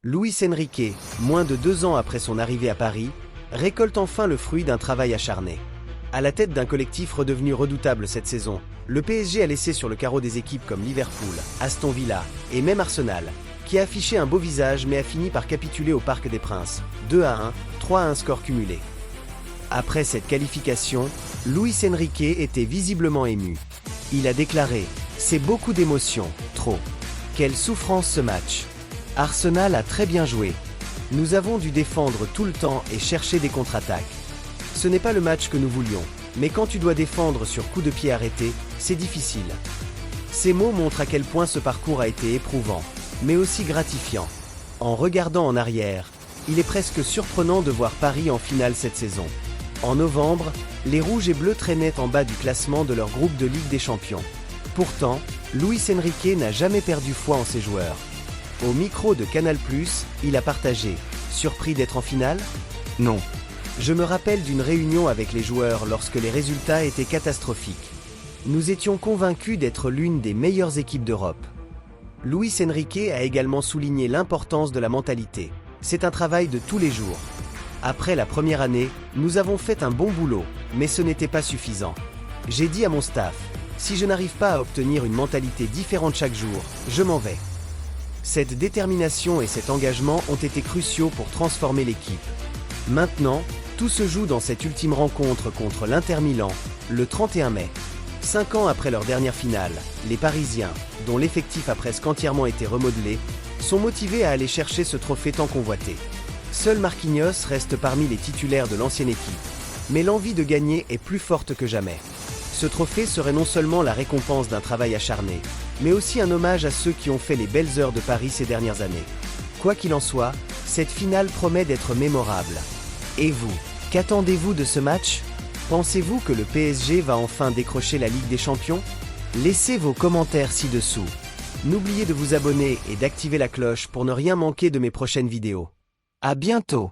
Luis Enrique, moins de 2 ans après son arrivée à Paris, récolte enfin le fruit d'un travail acharné. À la tête d'un collectif redevenu redoutable cette saison, le PSG a laissé sur le carreau des équipes comme Liverpool, Aston Villa et même Arsenal, qui a affiché un beau visage mais a fini par capituler au Parc des Princes, 2-1, 3-1 score cumulé. Après cette qualification, Luis Enrique était visiblement ému. Il a déclaré « C'est beaucoup d'émotions, trop. Quelle souffrance ce match. Arsenal a très bien joué. Nous avons dû défendre tout le temps et chercher des contre-attaques. Ce n'est pas le match que nous voulions, mais quand tu dois défendre sur coup de pied arrêté, c'est difficile. » Ces mots montrent à quel point ce parcours a été éprouvant, mais aussi gratifiant. En regardant en arrière, il est presque surprenant de voir Paris en finale cette saison. En novembre, les Rouges et Bleus traînaient en bas du classement de leur groupe de Ligue des Champions. Pourtant, Luis Enrique n'a jamais perdu foi en ses joueurs. Au micro de Canal+, il a partagé « Surpris d'être en finale ? Non. Je me rappelle d'une réunion avec les joueurs lorsque les résultats étaient catastrophiques. Nous étions convaincus d'être l'une des meilleures équipes d'Europe. » Luis Enrique a également souligné l'importance de la mentalité. C'est un travail de tous les jours. Après la première année, nous avons fait un bon boulot, mais ce n'était pas suffisant. J'ai dit à mon staff, si je n'arrive pas à obtenir une mentalité différente chaque jour, je m'en vais. Cette détermination et cet engagement ont été cruciaux pour transformer l'équipe. Maintenant, tout se joue dans cette ultime rencontre contre l'Inter Milan, le 31 mai. 5 ans après leur dernière finale, les Parisiens, dont l'effectif a presque entièrement été remodelé, sont motivés à aller chercher ce trophée tant convoité. Seul Marquinhos reste parmi les titulaires de l'ancienne équipe, mais l'envie de gagner est plus forte que jamais. Ce trophée serait non seulement la récompense d'un travail acharné, mais aussi un hommage à ceux qui ont fait les belles heures de Paris ces dernières années. Quoi qu'il en soit, cette finale promet d'être mémorable. Et vous, qu'attendez-vous de ce match ? Pensez-vous que le PSG va enfin décrocher la Ligue des Champions ? Laissez vos commentaires ci-dessous. N'oubliez de vous abonner et d'activer la cloche pour ne rien manquer de mes prochaines vidéos. À bientôt!